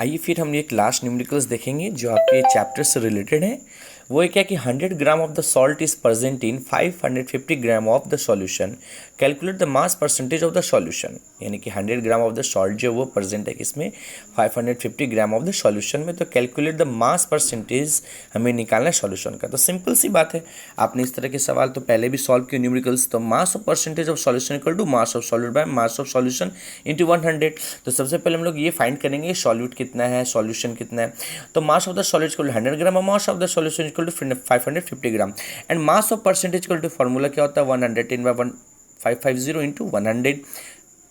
आइए फिर हम एक लास्ट न्यूमेरिकल्स देखेंगे जो आपके चैप्टर से रिलेटेड है। वो है क्या कि 100 gram of the salt is present in 550 gram of the solution, calculate the mass percentage of the solution. यानी कि 100 ग्राम ऑफ द सॉल्ट जो वो प्रेजेंट है किसमें, 550 ग्राम ऑफ द सॉल्यूशन में। तो कैलकुलेट द मास परसेंटेज हमें निकालना है सॉल्यूशन का। तो सिंपल सी बात है, आपने इस तरह के सवाल तो पहले भी सॉल्व किए न्यूमेरिकल्स। तो mass of percentage of solution equal to mass of solute by mass of solution into 100। तो सबसे पहले हम लोग ये फाइंड करेंगे सॉल्यूट कितना है, सॉल्यूशन कितना है। तो mass of the solute equal to 100 gram और mass of the solution equal to 550 gram. And mass of percentage equal to formula क्या होता है, 110/550 इंटू 100।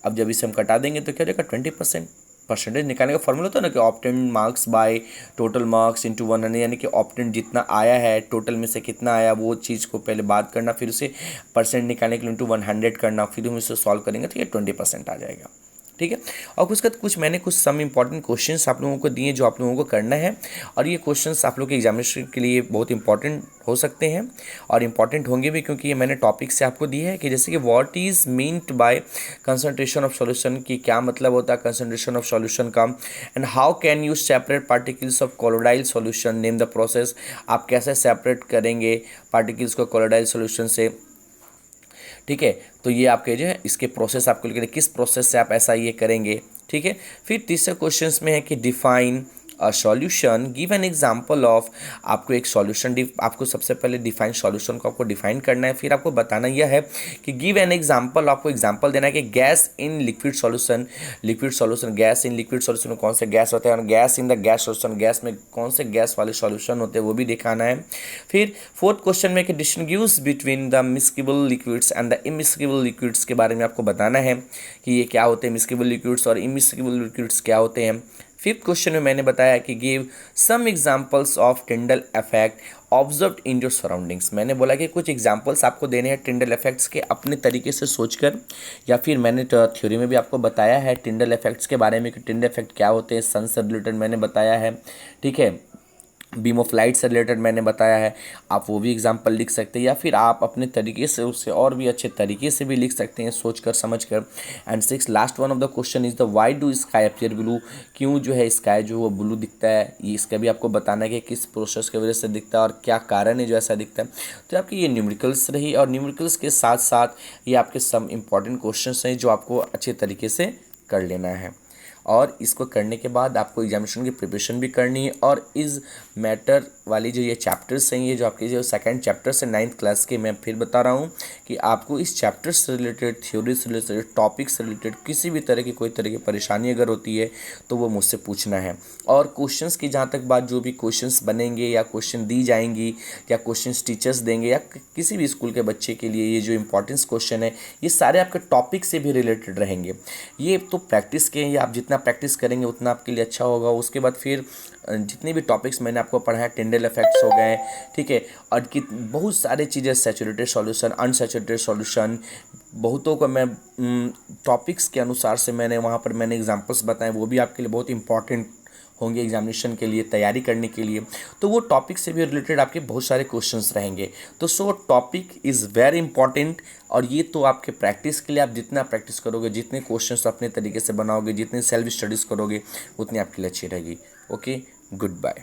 अब जब इसे हम कटा देंगे तो क्या हो जाएगा, 20%। परसेंटेज निकालने का फॉर्मूला होता है ना कि obtained marks by total marks into 100, यानी कि ऑप्टेंड जितना आया है टोटल में से कितना आया वो चीज़ को पहले बात करना, फिर उसे परसेंट निकालने के लिए इंटू 100 करना, फिर हम इसे सॉल्व करेंगे तो ये 20% आ जाएगा। ठीक है। और उसके बाद मैंने कुछ सम इंपॉर्टेंट क्वेश्चंस आप लोगों को दिए जो आप लोगों को करना है, और ये क्वेश्चंस आप लोगों के एग्जामिनेशन के लिए बहुत इंपॉर्टेंट हो सकते हैं और इंपॉर्टेंट होंगे भी, क्योंकि ये मैंने टॉपिक से आपको दिया है कि जैसे कि what is meant by concentration of solution, की क्या मतलब होता है कंसंट्रेशन ऑफ सॉल्यूशन का। And how can you separate particles of colloidal solution, name the process. आप कैसे सेपरेट करेंगे पार्टिकल्स को कोलोडाइल सॉल्यूशन से। ठीक है, तो ये आपके जो है इसके प्रोसेस आपको लिख रहे किस प्रोसेस से आप ऐसा ये करेंगे। ठीक है। फिर तीसरे क्वेश्चन में है कि define a solution, give an example of. आपको एक सॉल्यूशन आपको सबसे पहले डिफाइन सॉल्यूशन को आपको डिफाइन करना है, फिर आपको बताना यह है कि गिव एन एग्जांपल, आपको एग्जांपल देना है कि gas in liquid solution. Liquid solution, gas in liquid solution में कौन से गैस होते हैं, और gas in the gas solution, gas में कौन से गैस वाले सॉल्यूशन होते हैं वो भी दिखाना है। फिर फोर्थ क्वेश्चन में कि distinguish between the miscible liquids and the immiscible liquids के बारे में आपको बताना है कि ये क्या होते हैं, मिस्केबल लिक्विड्स और इमिस्केबल लिक्विड्स क्या होते हैं। फिफ्थ क्वेश्चन में मैंने बताया कि give some examples of Tyndall effect observed in your surroundings. मैंने बोला कि कुछ एग्जांपल्स आपको देने हैं टिंडल इफेक्ट्स के अपने तरीके से सोचकर, या फिर मैंने थ्योरी में भी आपको बताया है टिंडल इफेक्ट्स के बारे में कि टिंडल इफेक्ट क्या होते हैं, सन से रिलेटेड मैंने बताया है। ठीक है, बीम ऑफ लाइट से रिलेटेड मैंने बताया है, आप वो भी एग्जांपल लिख सकते हैं, या फिर आप अपने तरीके से उससे और भी अच्छे तरीके से भी लिख सकते हैं सोच कर समझ कर। And six last one of the question is the why do sky appear blue, क्यों जो है स्काई जो वो ब्लू दिखता है, ये इसका भी आपको बताना है कि किस प्रोसेस की वजह से दिखता है और क्या कारण है जो ऐसा दिखता है। तो आपकी ये न्यूमेरिकल्स रही, और न्यूमेरिकल्स के साथ साथ ये आपके सम इंपॉर्टेंट क्वेश्चन हैं जो आपको अच्छे तरीके से कर लेना है। और इसको करने के बाद आपको एग्जामिनेशन की प्रिपरेशन भी करनी है, और इस मैटर वाली जो ये चैप्टर्स हैं, ये जो आपके जो सेकंड चैप्टर से 9th क्लास के, मैं फिर बता रहा हूँ कि आपको इस चैप्टर से रिलेटेड, थ्योरी से रिलेटेड, टॉपिक से रिलेटेड किसी भी तरह की कोई तरह की परेशानी अगर होती है तो वो मुझसे पूछना है। और क्वेश्चंस की जहाँ तक बात, जो भी क्वेश्चंस बनेंगे या क्वेश्चन दी जाएंगी या क्वेश्चंस टीचर्स देंगे या किसी भी स्कूल के बच्चे के लिए, ये जो इंपॉर्टेंस क्वेश्चन है ये सारे आपके टॉपिक से भी रिलेटेड रहेंगे। ये तो प्रैक्टिस के, ये आप जितना प्रैक्टिस करेंगे उतना आपके लिए अच्छा होगा। उसके बाद फिर जितने भी टॉपिक्स मैंने आपको पढ़ाया, टिंडल इफेक्ट्स हो गए, ठीक है, और कि बहुत सारी चीज़ें, सैचुरेटेड सॉल्यूशन, अनसैचुरेटेड सॉल्यूशन, बहुतों को मैं टॉपिक्स के अनुसार से मैंने वहाँ पर मैंने एग्जांपल्स बताए, वो भी आपके लिए बहुत इंपॉर्टेंट होंगे एग्जामिनेशन के लिए, तैयारी करने के लिए। तो वो टॉपिक से भी रिलेटेड आपके बहुत सारे क्वेश्चंस रहेंगे। तो सो टॉपिक इज़ वेरी इंपॉर्टेंट, और ये तो आपके प्रैक्टिस के लिए, आप जितना प्रैक्टिस करोगे, जितने क्वेश्चंस अपने तरीके से बनाओगे, जितने सेल्फ स्टडीज़ करोगे, उतनी आपके लिए अच्छी रहेगी। Okay, good bye.